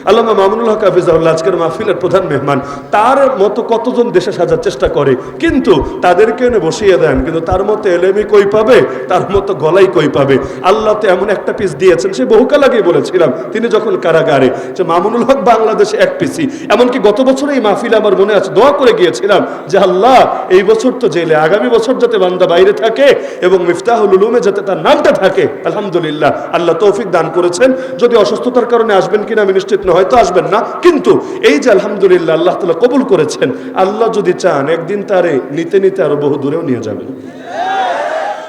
আল্লামা মামুনুল হক হাফিজাহুল্লাহ আজকের মাহফিলের প্রধান মেহমান, তার মতো কতজন দেশে সাজার চেষ্টা করে, কিন্তু তাদেরকে এনে বসিয়ে দেন, কিন্তু তার মতো এলেমি কই পাবে, তার মতো গলাই কই পাবে? আল্লাহ তো এমন একটা পিস দিয়েছেন, সে বহুকাল আগেই বলেছিলাম তিনি যখন কারাগারে, যে মামুনুল হক বাংলাদেশে এক পিসি। এমনকি গত বছর এই মাহফিলে আমার মনে আছে দোয়া করে গিয়েছিলাম যে আল্লাহ এই বছর তো জেলে, আগামী বছর যাতে বান্দা বাইরে থাকে এবং মিফতাহুল উলুমে যাতে তার নামটা থাকে। আলহামদুলিল্লাহ আল্লাহ তৌফিক দান করেছেন। যদি অসুস্থতার কারণে আসবেন কিনা আমি নিশ্চিত না, হয়তো আসবেন না, কিন্তু এই যে আলহামদুলিল্লাহ আল্লাহ তাআলা কবুল করেছেন, আল্লাহ যদি চান একদিন তারে নিতে নিতে আরো বহু দূরেও নিয়ে যাবেন।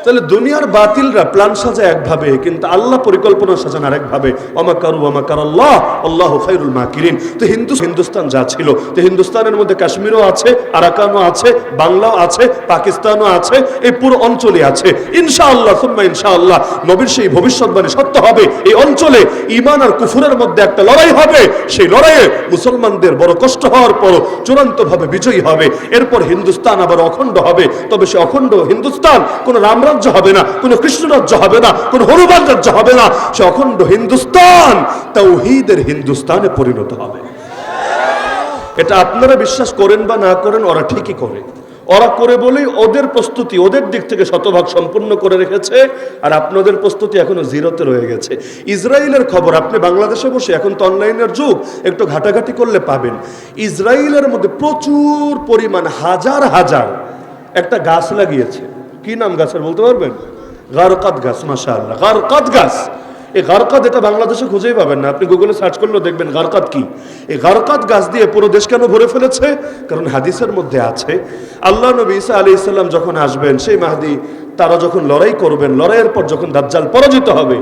তাহলে দুনিয়ার বাতিলরা প্ল্যান সাজায় একভাবে, কিন্তু আল্লাহ পরিকল্পনা সাজান আরেকভাবে। ওয়ামাকারুল্লাহ আল্লাহু খায়রুল মাকিরিন। তো হিন্দুস্তান যা ছিল, তো হিন্দুস্তানের মধ্যে কাশ্মীরও আছে, আরাকানও আছে, বাংলাও আছে, পাকিস্তানও আছে, এই পুরো অঞ্চলে আছে। ইনশাআল্লাহ সুম্মা ইনশাআল্লাহ নবীর সেই ভবিষ্যৎবাণী সত্য হবে। এই অঞ্চলে ঈমান আর কুফরের মধ্যে একটা লড়াই হবে। সেই লড়াইয়ে মুসলমানদের বড় কষ্ট হওয়ার পর চূড়ান্তভাবে বিজয়ী হবে। এরপর হিন্দুস্তান আবার অখণ্ড হবে। তবে সে অখণ্ড হিন্দুস্তান কোন রামরাজ্য হবে না, কোন কৃষ্ণরাজ্য হবে না, কোন হনুমান রাজ্য হবে না। সে অখণ্ড হিন্দুস্তান তাওহীদের হিন্দুস্তানে পরিণত হবে। এটা আপনারা বিশ্বাস করেন বা না করেন, ওরা ঠিকই করে। ওরা করে বলেই ওদের প্রস্তুতি ওদের দিক থেকে শতভাগ সম্পূর্ণ করে রেখেছে, আর আপনাদের প্রস্তুতি এখনো জিরোতে রয়ে গেছে। ইসরায়েলের খবর আপনি বাংলাদেশে বসে, এখন তো অনলাইনের যুগ, একটু ঘাটাঘাটি করলে পাবেন। ইসরায়েলের মধ্যে প্রচুর পরিমাণ হাজার হাজার একটা গাছ লাগিয়েছে। কি নাম গাছের বলতে পারবেন? গারকাত গাছ। মাশাআল্লাহ, গারকাত গাছ। এই গারকাত, এটা বাংলাদেশে খুঁজেই পাবেন না, আপনি গুগলে সার্চ করলেও দেখবেন গারকাত কি। এই গারকাত গাছ দিয়ে পুরো দেশ কেন ভরে ফেলেছে? কারণ হাদিসের মধ্যে আছে আল্লাহ নবী ঈসা আলাইহিস সালাম যখন আসবেন, সেই মাহদী তারা যখন লড়াই করবেন, লড়াইয়ের পর যখন দাজ্জাল পরাজিত হবে,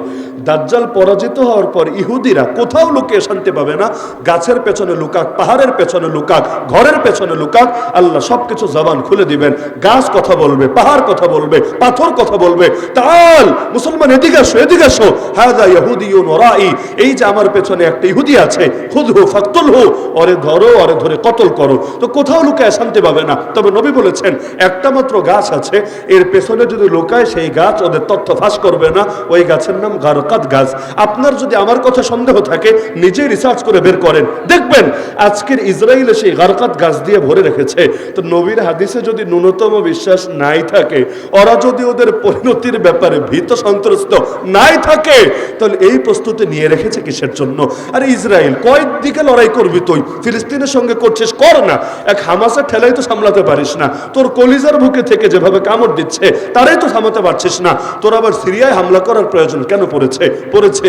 দাজ্জাল পরাজিত হওয়ার পর ইহুদিরা কোথাও লুকিয়ে শান্তি পাবে না। গাছের পেছনে লুকাক, পাহাড়ের পেছনে লুকাক, ঘরের পেছনে লুকাক, আল্লাহ সবকিছু জবান খুলে দিবেন। গাছ কথা বলবে, পাহাড় কথা বলবে, পাথর কথা বলবে। তাল মুসলমান এদিকে আসো, এদিকে আসো, হাযা ইহুদিয়ুন ওরাই, এই যে আমার পেছনে একটা ইহুদি আছে, খুযহু ফাকতুলহু, ওরে ধরো, ওরে ধরে কতল করো। তো কোথাও লুকায় শান্তি পাবে না। তবে নবী বলেছেন একটা মাত্র গাছ আছে, এর পেছনে যদি লোকায় সেই গাছ ওদের তথ্য ফাঁস করবে না। ওই গাছের নাম গারকাত গাছ। আপনার যদি আমার কথা সন্দেহ থাকে, নিজেই রিসার্চ করে বের করেন, দেখবেন আজকের ইসরায়েলে সেই গারকাত গাছ দিয়ে ভরে রেখেছে। তো নবীর হাদিসে যদি ন্যূনতম বিশ্বাস নাই থাকে, ওরা যদি ওদের পরিণতির ব্যাপারে ভীত সন্ত্রস্ত নাই থাকে, তাহলে এই প্রস্তুতি নিয়ে রেখেছে কিসের জন্য? আর ইসরায়েল কয়েক দিকে লড়াই করবি তুই, ফিলিস্তিনের সঙ্গে করছিস, কর না। এক হামাসের ঠেলাই তো সামলাতে পারিস না, তোর কলিজার বুকে থেকে যেভাবে কামড় দিচ্ছে তারাই তো থামাতে পারছিস না। তোর আবার সিরিয়ায় হামলা করার প্রয়োজন কেন পড়েছে?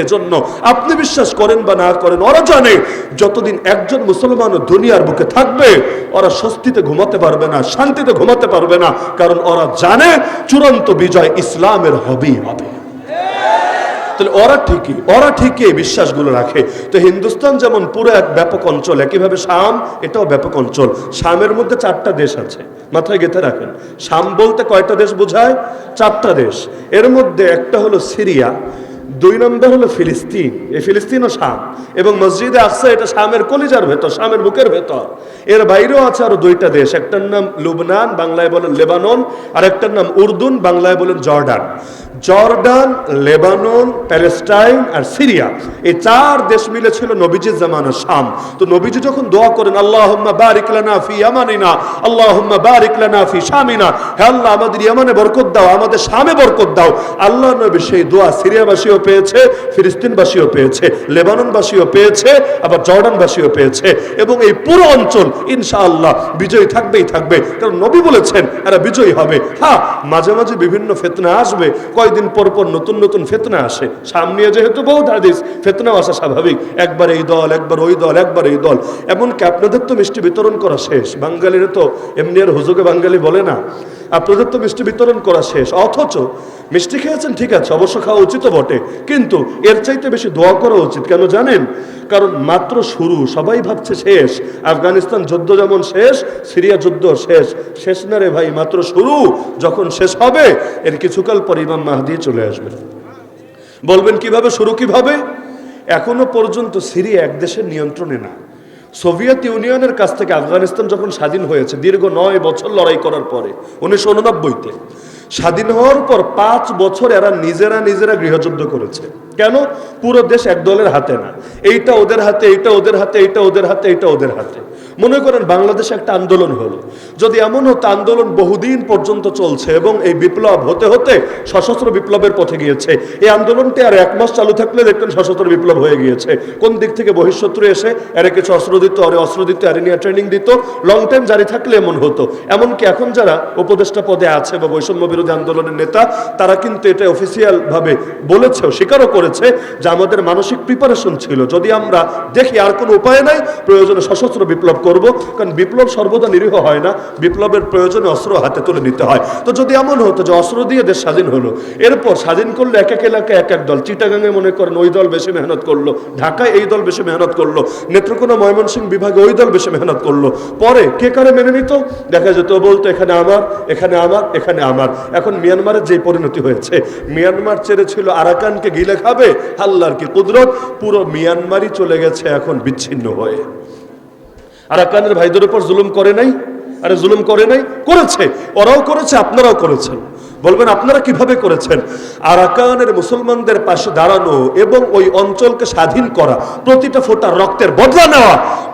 এজন্য আপনি বিশ্বাস করেন বা না করেন, ওরা জানে যতদিন একজন মুসলমান দুনিয়ার বুকে থাকবে, ওরা স্বস্তিতে ঘুমাতে পারবে না, শান্তিতে ঘুমাতে পারবে না। কারণ ওরা জানে চূড়ান্ত বিজয় ইসলামের হবেই হবে। তাহলে ওরা ঠিকই এই বিশ্বাসগুলো রাখে। তো হিন্দুস্তান যেমন পুরো এক ব্যাপক অঞ্চল, একইভাবে শাম এটাও ব্যাপক অঞ্চল। শামের মধ্যে 4টা দেশ আছে, মাথায় গেঁথে রাখেন। শাম বলতে কয়টা দেশ বোঝায়? 4টা দেশ। এর মধ্যে একটা হলো সিরিয়া, 2 নম্বর হলো ফিলিস্তিন, এই ফিলিস্তিন ও শাম, এবং মসজিদে আকসা, এটা শামের কলিজার ভেতর, শামের বুকের ভেতর। এর বাইরেও আছে আরো 2টা দেশ, একটার নাম লুবনান, বাংলায় বলেন লেবানন, আর একটার নাম উর্দুন, বাংলায় বলেন জর্ডান। জর্ডান, লেবানন, প্যালেস্টাইন আর সিরিয়া, এই 4 দেশ মিলে ছিল নবীজির জামানা শাম। তো নবীজি যখন দোয়া করেন আল্লাহুম্মা বারিক লানা ফি ইয়ামানিনা, আল্লাহুম্মা বারিক লানা ফি শামিনা, হে আল্লাহ আমাদের ইয়ামানে বরকত দাও, আমাদের শামে বরকত দাও, আল্লাহ নবী সেই দোয়া সিরিয়াবাসীও পেয়েছে, ফিলিস্তিনবাসীও পেয়েছে, লেবাননবাসীও পেয়েছে, আবার জর্ডানবাসীও পেয়েছে। এবং এই পুরো অঞ্চল ইনশাআল্লাহ বিজয়ী থাকবেই থাকবে, কারণ নবী বলেছেন এরা বিজয়ী হবে। হ্যাঁ, মাঝে মাঝে বিভিন্ন ফিতনা আসবে, কয়দিন পর পর নতুন নতুন ফিতনা আসে। সামনে যেহেতু বহুত হাদিস, ফিতনাও আসা স্বাভাবিক। একবার এই দল, একবার ওই দল, একবার এই দল। এমনকি আপনাদের তো মিষ্টি বিতরণ করা শেষ, বাঙালিরা তো এমনি আর হুজুগে বাঙালি বলে না, আপনাদের তো মিষ্টি বিতরণ করা শেষ। অথচ মিষ্টি খেয়েছেন, ঠিক আছে, অবশ্য খাওয়া উচিত বটে, কিন্তু এর চাইতে বেশি দোয়া করা উচিত। কেন জানেন? কারণ মাত্র শুরু, সবাই ভাবছে শেষ। আফগানিস্তান যুদ্ধ যেমন শেষ, সিরিয়া যুদ্ধ শেষ না রে ভাই, মাত্র শুরু। যখন শেষ হবে এর কিছুকাল পর ইমাম মাহদী চলে আসবে। বলবেন কিভাবে? শুরু কিভাবে? এখনো পর্যন্ত সিরিয়া এক দেশের নিয়ন্ত্রণে না। সোভিয়েত ইউনিয়নের কাছ থেকে আফগানিস্তান যখন স্বাধীন হয়েছে, দীর্ঘ 9 বছর লড়াই করার পরে, 1989-তে স্বাধীন হওয়ার পর 5 বছর এরা নিজেরা গৃহযুদ্ধ করেছে। কেন? পুরো দেশ এক দলের হাতে না, এইটা ওদের হাতে, এইটা ওদের হাতে, এইটা ওদের হাতে, এইটা ওদের হাতে। মনে করেন বাংলাদেশে একটা আন্দোলন হলো, যদি এমন হতো আন্দোলন বহুদিন পর্যন্ত চলছে এবং এই বিপ্লব হতে হতে সশস্ত্র বিপ্লবের পথে গিয়েছে, এই আন্দোলনটি আর 1 মাস চালু থাকলে দেখতেন সশস্ত্র বিপ্লব হয়ে গিয়েছে। কোন দিক থেকে বহিঃশত্রু এসে এরা কিছু অস্ত্র দিত, অস্ত্র দিত, এর নিয়ে ট্রেনিং দিত, লং টাইম জারি থাকলে এমন হতো। এমনকি এখন যারা উপদেষ্টা পদে আছে বা বৈষম্য বিরোধী আন্দোলনের নেতা, তারা কিন্তু এটা অফিসিয়াল ভাবে বলেছেও, স্বীকারও করেছে যে আমাদের মানসিক প্রিপারেশন ছিল, যদি আমরা দেখি আর কোনো উপায় নাই, প্রয়োজনে সশস্ত্র বিপ্লব করব, কারণ বিপ্লব সর্বদা নিরীহ হয় না, বিপ্লবের প্রয়োজনে অস্ত্র হাতে তুলে নিতে হয়। তো যদি এমন হতো যে অস্ত্র দিয়ে দেশ স্বাধীন হলো, এরপর স্বাধীন করলে এক এক এলাকায় এক এক দল, চিটাগাঙে মনে করেন ওই দল বেশি মেহনত করলো, ঢাকায় এই দল বেশি মেহনত করলো, নেত্রকোনা ময়মনসিংহ বিভাগে ওই দল বেশি মেহনত করলো, পরে কে কারে মেনে নিত? দেখা যেত বলতো এখানে আমার, এখানে আমার, এখানে আমার। এখন মিয়ানমারের যে পরিণতি হয়েছে, মিয়ানমার ছেড়েছিল আরাকানকে গিলে খাবে, আল্লাহর কি কুদরত, পুরো মিয়ানমারই চলে গেছে এখন বিচ্ছিন্ন হয়ে। আরাকানের ভাইদের উপর জুলুম করে নাই? আরে জুলুম করে নাই? করেছে, ওরাও করেছে, আপনারাও করেছেন। বলবেন আপনারা কিভাবে করেছেন? আরাকানের মুসলমানদের পাশে দাঁড়ানো এবং ওই অঞ্চলকে স্বাধীন করা, প্রতিটা ফোঁটা রক্তের বদলা নেওয়া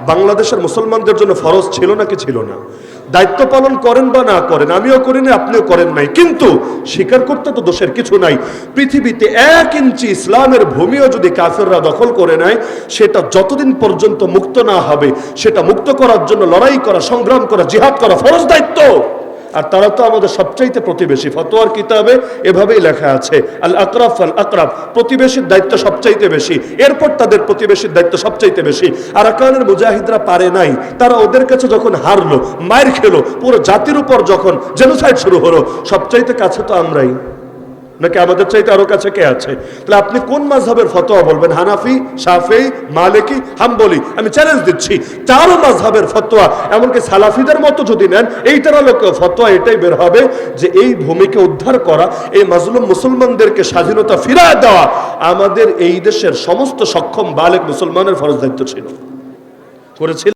বাংলাদেশের মুসলমানদের জন্য ফরজ ছিল নাকি ছিল না? দায়িত্ব পালন করেন বা না করেন, আমিও করিনি, আপনিও করেন নাই, কিন্তু স্বীকার করতে তো দোষের কিছু নাই। পৃথিবীতে 1 ইঞ্চি ইসলামের ভূমিও যদি কাফেররা দখল করে নেয়, সেটা যতদিন পর্যন্ত মুক্ত না হবে, সেটা মুক্ত করার জন্য লড়াই করা, সংগ্রাম করা, জিহাদ করা ফরজ দায়িত্ব। আর তারা তো আমাদের সবচাইতে প্রতিবেশী। ফতোয়ার কিতাবে এভাবেই লেখা আছে, আল আকরাব ফাল আকরাব, প্রতিবেশীর দায়িত্ব সবচাইতে বেশি, এরপর তাদের প্রতিবেশীর দায়িত্ব সবচাইতে বেশি। আরাকানের মুজাহিদরা পারে নাই, তারা ওদের কাছে যখন হারলো, মায়ের খেলো, পুরো জাতির উপর যখন জেনোসাইড শুরু হলো, সবচাইতে কাছে তো আমরাই, নাকি আমাদের চাইতে আরো কাছে কে আছে? তাহলে আপনি কোন মাযহাবের ফতোয়া বলবেন? হানাফি, শাফেঈ, মালিকি, হাম্বলি, আমি চ্যালেঞ্জ দিচ্ছি, 4 মাযহাবের ফতোয়া, এমনকি সালাফিদের মতো যদি নেন, এইটার লোক ফতোয়া এটাই বের হবে যে এই ভূমিকে উদ্ধার করা, এই মাজলুম মুসলমানদেরকে স্বাধীনতা ফিরিয়ে দেওয়া আমাদের এই দেশের সমস্ত সক্ষম বালেগ মুসলমানের ফরজ দায়িত্ব ছিল। করেছিল।